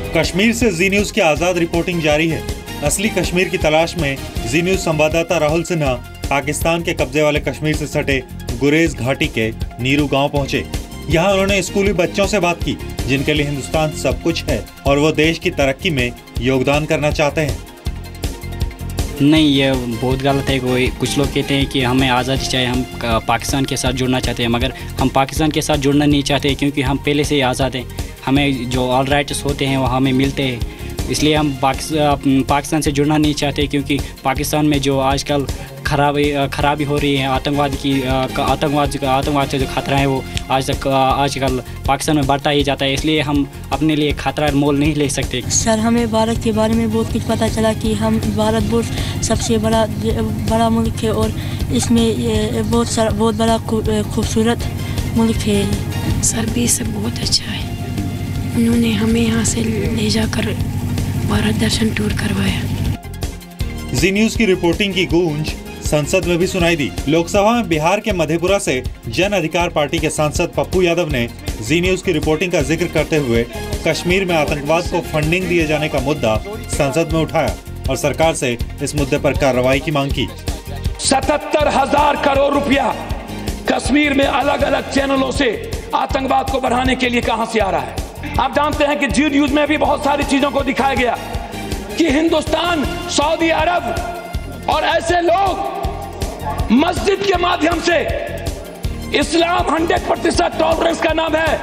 कश्मीर से जी न्यूज की आजाद रिपोर्टिंग जारी है। असली कश्मीर की तलाश में जी न्यूज संवाददाता राहुल सिन्हा पाकिस्तान के कब्जे वाले कश्मीर से सटे गुरेज घाटी के नीरू गांव पहुंचे। यहां उन्होंने स्कूली बच्चों से बात की जिनके लिए हिंदुस्तान सब कुछ है और वो देश की तरक्की में योगदान करना चाहते हैं। नहीं, ये बहुत गलत है। कोई कुछ लोग कहते हैं कि हमें आज़ादी चाहिए, हम पाकिस्तान के साथ जुड़ना चाहते हैं, मगर हम पाकिस्तान के साथ जुड़ना नहीं चाहते क्योंकि हम पहले से ही आज़ाद हैं। हमें जो ऑल राइट्स होते हैं वो हमें मिलते हैं, इसलिए हम पाकिस्तान से जुड़ना नहीं चाहते क्योंकि पाकिस्तान में जो आजकल खराबी हो रही है, आतंकवाद से जो खतरा है वो आजकल पाकिस्तान में बढ़ता ही जाता है, इसलिए हम अपने लिए खतरा मोल नहीं ले सकते। सर, हमें भारत के बारे में बहुत कुछ पता चला कि हम भारत सबसे बड़ा मुल्क है और इसमें बहुत बड़ा खूबसूरत मुल्क है। सर भी सब बहुत अच्छा है, उन्होंने हमें यहाँ से ले जाकर भारत दर्शन टूर करवाया। जी न्यूज की रिपोर्टिंग की गूंज संसद में भी सुनाई दी। लोकसभा में बिहार के मधेपुरा से जन अधिकार पार्टी के सांसद पप्पू यादव ने जी न्यूज की रिपोर्टिंग का जिक्र करते हुए कश्मीर में आतंकवाद को फंडिंग दिए जाने का मुद्दा संसद में उठाया और सरकार से इस मुद्दे पर कार्रवाई की मांग की। 77,000 करोड़ रुपया कश्मीर में अलग अलग चैनलों से आतंकवाद को बढ़ाने के लिए कहां से आ रहा है? आप जानते हैं कि जी न्यूज में भी बहुत सारी चीजों को दिखाया गया कि हिंदुस्तान, सऊदी अरब और ऐसे लोग मस्जिद के माध्यम से इस्लाम 100% टॉलरेंस का नाम है।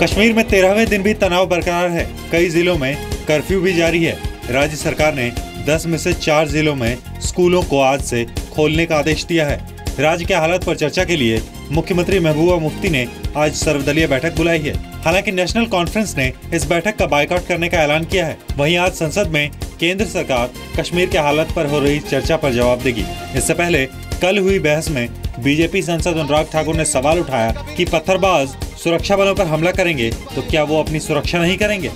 कश्मीर में 13वें दिन भी तनाव बरकरार है। कई जिलों में कर्फ्यू भी जारी है। राज्य सरकार ने 10 में से 4 जिलों में स्कूलों को आज से खोलने का आदेश दिया है। राज्य के हालात पर चर्चा के लिए मुख्यमंत्री महबूबा मुफ्ती ने आज सर्वदलीय बैठक बुलाई है। हालांकि नेशनल कॉन्फ्रेंस ने इस बैठक का बायकॉट करने का ऐलान किया है। वहीं आज संसद में केंद्र सरकार कश्मीर के हालात पर हो रही चर्चा पर जवाब देगी। इससे पहले कल हुई बहस में बीजेपी सांसद अनुराग ठाकुर ने सवाल उठाया कि पत्थरबाज सुरक्षा बलों पर हमला करेंगे तो क्या वो अपनी सुरक्षा नहीं करेंगे?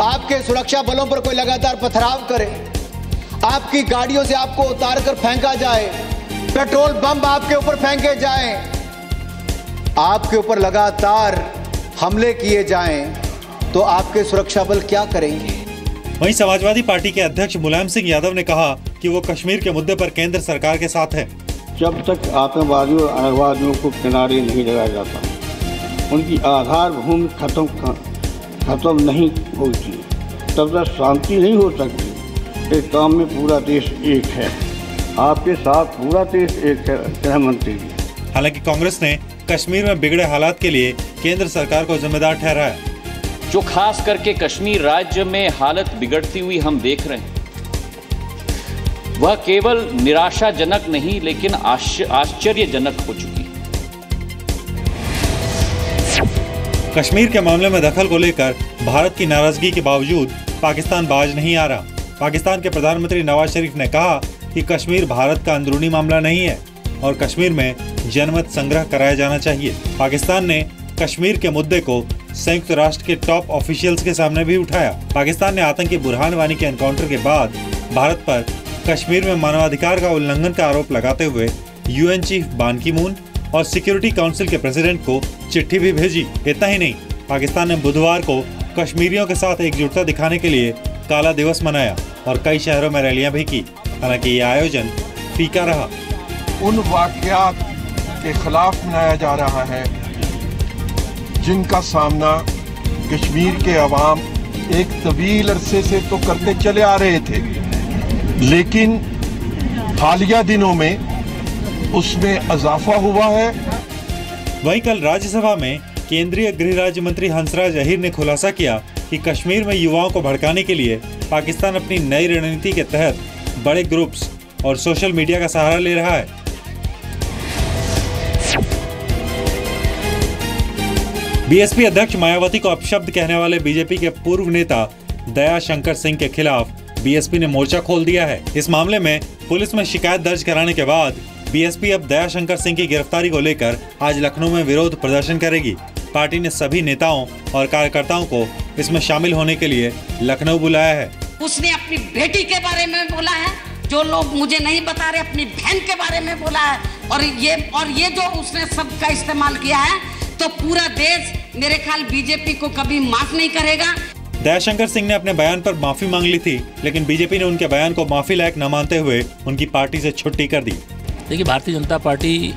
आपके सुरक्षा बलों पर कोई लगातार पथराव करे, आपकी गाड़ियों से आपको उतार कर फेंका जाए, पेट्रोल बम आपके ऊपर फेंके जाएं, आपके ऊपर लगातार हमले किए जाएं, तो आपके सुरक्षा बल क्या करेंगे? वहीं समाजवादी पार्टी के अध्यक्ष मुलायम सिंह यादव ने कहा कि वो कश्मीर के मुद्दे पर केंद्र सरकार के साथ है। जब तक आतंकवादियों और आतंकवादियों को किनारे नहीं लगाया जाता, उनकी आधार भूमि खत्म नहीं होती, तब तक शांति नहीं हो सकती। इस काम में पूरा देश एक है, आपके साथ पूरा देश एक है गृह मंत्री जी। हालांकि कांग्रेस ने कश्मीर में बिगड़े हालात के लिए केंद्र सरकार को जिम्मेदार ठहराया। जो खास करके कश्मीर राज्य में हालत बिगड़ती हुई हम देख रहे हैं, वह केवल निराशाजनक नहीं लेकिन आश्चर्यजनक हो चुकी है। कश्मीर के मामले में दखल को लेकर भारत की नाराजगी के बावजूद पाकिस्तान बाज नहीं आ रहा। पाकिस्तान के प्रधानमंत्री नवाज शरीफ ने कहा कि कश्मीर भारत का अंदरूनी मामला नहीं है और कश्मीर में जनमत संग्रह कराया जाना चाहिए। पाकिस्तान ने कश्मीर के मुद्दे को संयुक्त राष्ट्र के टॉप ऑफिशियल्स के सामने भी उठाया। पाकिस्तान ने आतंकी बुरहान वानी के एनकाउंटर के बाद भारत पर कश्मीर में मानवाधिकार का उल्लंघन का आरोप लगाते हुए यूएन चीफ बान की मून और सिक्योरिटी काउंसिल के प्रेसिडेंट को चिट्ठी भी भेजी। इतना ही नहीं, पाकिस्तान ने बुधवार को कश्मीरियों के साथ एकजुटता दिखाने के लिए काला दिवस मनाया और कई शहरों में रैलियां भी की। हालांकि ये आयोजन फीका रहा। उन वाकयात के खिलाफ मनाया जा रहा है जिनका सामना कश्मीर के अवाम एक तवील अरसे से तो करते चले आ रहे थे, लेकिन हालिया दिनों में उसमें इजाफा हुआ है। वहीं कल राज्यसभा में केंद्रीय गृह राज्य मंत्री हंसराज अहीर ने खुलासा किया कि कश्मीर में युवाओं को भड़काने के लिए पाकिस्तान अपनी नई रणनीति के तहत बड़े ग्रुप्स और सोशल मीडिया का सहारा ले रहा है। बीएसपी अध्यक्ष मायावती को अपशब्द कहने वाले बीजेपी के पूर्व नेता दया शंकर सिंह के खिलाफ बीएसपी ने मोर्चा खोल दिया है। इस मामले में पुलिस में शिकायत दर्ज कराने के बाद बीएसपी अब दया शंकर सिंह की गिरफ्तारी को लेकर आज लखनऊ में विरोध प्रदर्शन करेगी। पार्टी ने सभी नेताओं और कार्यकर्ताओं को इसमें शामिल होने के लिए लखनऊ बुलाया है। उसने अपनी बेटी के बारे में बोला है, जो लोग मुझे नहीं बता रहे, अपनी बहन के बारे में बोला है, और ये जो उसने शब्द का इस्तेमाल किया है, तो पूरा देश मेरे ख्याल बीजेपी को कभी माफ नहीं करेगा। दयाशंकर सिंह ने अपने बयान पर माफी मांग ली थी, लेकिन बीजेपी ने उनके बयान को माफी लायक न मानते हुए उनकी पार्टी से छुट्टी कर दी। देखिए, भारतीय जनता पार्टी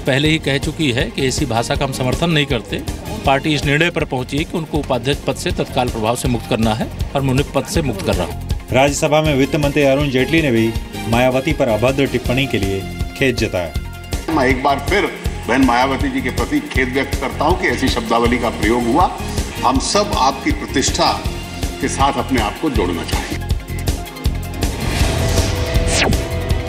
पहले ही कह चुकी है कि ऐसी भाषा का हम समर्थन नहीं करते। पार्टी इस निर्णय पर पहुंची कि उनको उपाध्यक्ष पद से तत्काल प्रभाव से मुक्त करना है और मैं उन्हें पद से मुक्त कर रहा हूँ। राज्यसभा में वित्त मंत्री अरुण जेटली ने भी मायावती पर अभद्र टिप्पणी के लिए खेद जताया। मैं एक बार फिर बहन मायावती जी के प्रति खेद व्यक्त करता हूं कि ऐसी शब्दावली का प्रयोग हुआ। हम सब आपकी प्रतिष्ठा के साथ अपने आप को जोड़ना चाहिए।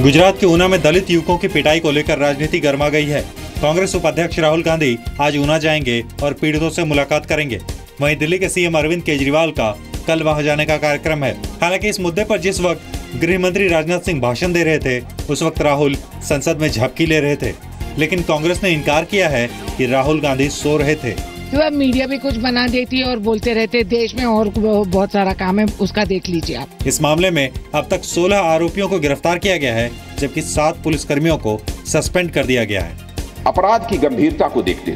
गुजरात के ऊना में दलित युवकों की पिटाई को लेकर राजनीति गर्मा गई है। कांग्रेस उपाध्यक्ष राहुल गांधी आज ऊना जाएंगे और पीड़ितों से मुलाकात करेंगे। वहीं दिल्ली के सीएम अरविंद केजरीवाल का कल वहां जाने का कार्यक्रम है। हालांकि इस मुद्दे पर जिस वक्त गृह मंत्री राजनाथ सिंह भाषण दे रहे थे, उस वक्त राहुल संसद में झपकी ले रहे थे, लेकिन कांग्रेस ने इनकार किया है कि राहुल गांधी सो रहे थे। तो मीडिया भी कुछ बना देती है और बोलते रहते देश में और बहुत सारा काम है, उसका देख लीजिए आप। इस मामले में अब तक 16 आरोपियों को गिरफ्तार किया गया है, जबकि 7 पुलिसकर्मियों को सस्पेंड कर दिया गया है। अपराध की गंभीरता को देखते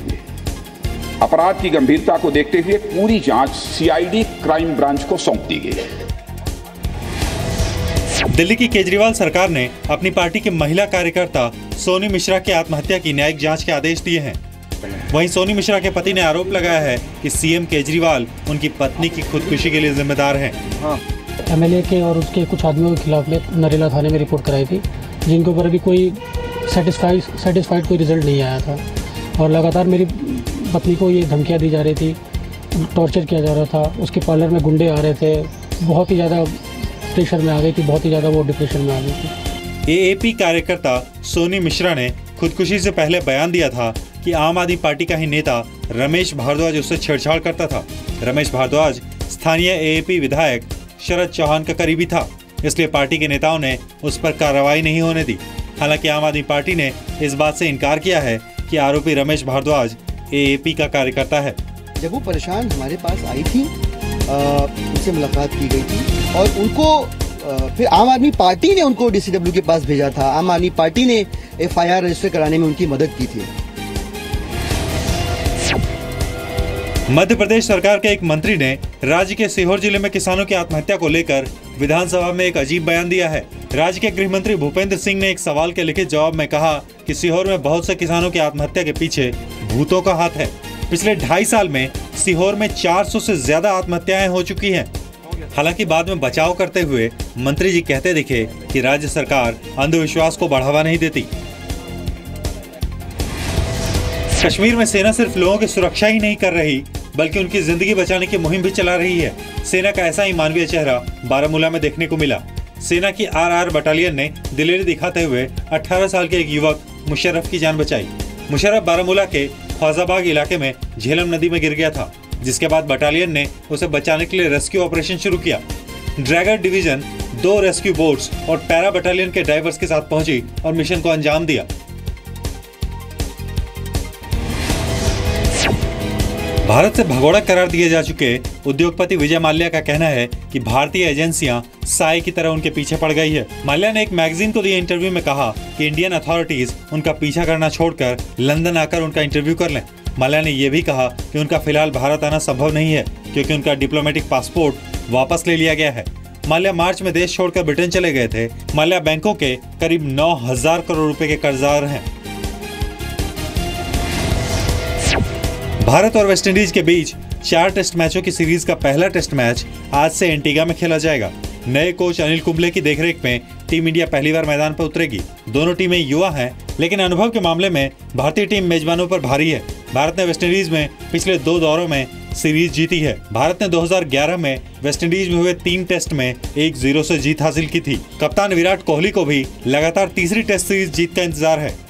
हुए पूरी जांच सीआईडी क्राइम ब्रांच को सौंप दी गई है। दिल्ली की केजरीवाल सरकार ने अपनी पार्टी की महिला कार्यकर्ता सोनी मिश्रा की आत्महत्या की न्यायिक जांच के आदेश दिए हैं। वहीं सोनी मिश्रा के पति ने आरोप लगाया है कि सीएम केजरीवाल उनकी पत्नी की खुदकुशी के लिए जिम्मेदार हैं। एमएलए के और उसके कुछ आदमियों के खिलाफ नरेला थाने में रिपोर्ट कराई थी, जिनके ऊपर अभी कोई सेटिस्फाइड कोई रिजल्ट नहीं आया था और लगातार मेरी पत्नी को ये धमकियाँ दी जा रही थी, टॉर्चर किया जा रहा था। उसके पार्लर में गुंडे आ रहे थे, बहुत ही ज़्यादा प्रेशर में आ गई थी, बहुत ही ज़्यादा वो डिप्रेशन में आ गई थी। एएपी कार्यकर्ता सोनी मिश्रा ने खुदकुशी से पहले बयान दिया था कि आम आदमी पार्टी का ही नेता रमेश भारद्वाज उससे छेड़छाड़ करता था। रमेश भारद्वाज स्थानीय एएपी विधायक शरद चौहान का करीबी था, इसलिए पार्टी के नेताओं ने उस पर कार्रवाई नहीं होने दी। हालांकि आम आदमी पार्टी ने इस बात से इनकार किया है कि आरोपी रमेश भारद्वाज एएपी का कार्यकर्ता है। जब वो परेशान हमारे पास आई थी, उनसे मुलाकात की गई थी और उनको फिर आम आदमी पार्टी ने उनको डीसीडब्ल्यू के पास भेजा था। आम आदमी पार्टी ने एफआईआर रजिस्टर कराने में उनकी मदद की थी। मध्य प्रदेश सरकार के एक मंत्री ने राज्य के सीहोर जिले में किसानों की आत्महत्या को लेकर विधानसभा में एक अजीब बयान दिया है। राज्य के गृह मंत्री भूपेंद्र सिंह ने एक सवाल के लिखित जवाब में कहा कि सीहोर में बहुत से किसानों की आत्महत्या के पीछे भूतों का हाथ है। पिछले 2.5 साल में सीहोर में 400 से ज्यादा आत्महत्याएं हो चुकी हैं। हालांकि बाद में बचाव करते हुए मंत्री जी कहते दिखे कि राज्य सरकार अंधविश्वास को बढ़ावा नहीं देती। कश्मीर में सेना सिर्फ लोगों की सुरक्षा ही नहीं कर रही, बल्कि उनकी जिंदगी बचाने की मुहिम भी चला रही है। सेना का ऐसा ही मानवीय चेहरा बारामूला में देखने को मिला। सेना की आरआर बटालियन ने दिलेरी दिखाते हुए 18 साल के एक युवक मुशर्रफ की जान बचाई। मुशर्रफ बारामूला के ख्वाजाबाग इलाके में झेलम नदी में गिर गया था, जिसके बाद बटालियन ने उसे बचाने के लिए रेस्क्यू ऑपरेशन शुरू किया। ड्रैगर डिवीजन 2 रेस्क्यू बोट्स और पैरा बटालियन के डाइवर्स के साथ पहुंची और मिशन को अंजाम दिया। भारत से भगोड़ा करार दिए जा चुके उद्योगपति विजय माल्या का कहना है कि भारतीय एजेंसियां साए की तरह उनके पीछे पड़ गई है। माल्या ने एक मैगजीन को दिए इंटरव्यू में कहा कि इंडियन अथॉरिटीज उनका पीछा करना छोड़कर लंदन आकर उनका इंटरव्यू कर लें। माल्या ने यह भी कहा कि उनका फिलहाल भारत आना संभव नहीं है, क्योंकि उनका डिप्लोमेटिक पासपोर्ट वापस ले लिया गया है। माल्या मार्च में देश छोड़कर ब्रिटेन चले गए थे। माल्या बैंकों के करीब 9,000 करोड़ रुपए के कर्जदार हैं। भारत और वेस्टइंडीज के बीच 4 टेस्ट मैचों की सीरीज का पहला टेस्ट मैच आज से एंटीगा में खेला जाएगा। नए कोच अनिल कुंबले की देखरेख में टीम इंडिया पहली बार मैदान पर उतरेगी। दोनों टीमें युवा हैं, लेकिन अनुभव के मामले में भारतीय टीम मेजबानों पर भारी है। भारत ने वेस्टइंडीज में पिछले 2 दौरों में सीरीज जीती है। भारत ने 2011 में वेस्टइंडीज में हुए 3 टेस्ट में 1-0 से जीत हासिल की थी। कप्तान विराट कोहली को भी लगातार तीसरी टेस्ट सीरीज जीत का इंतजार है।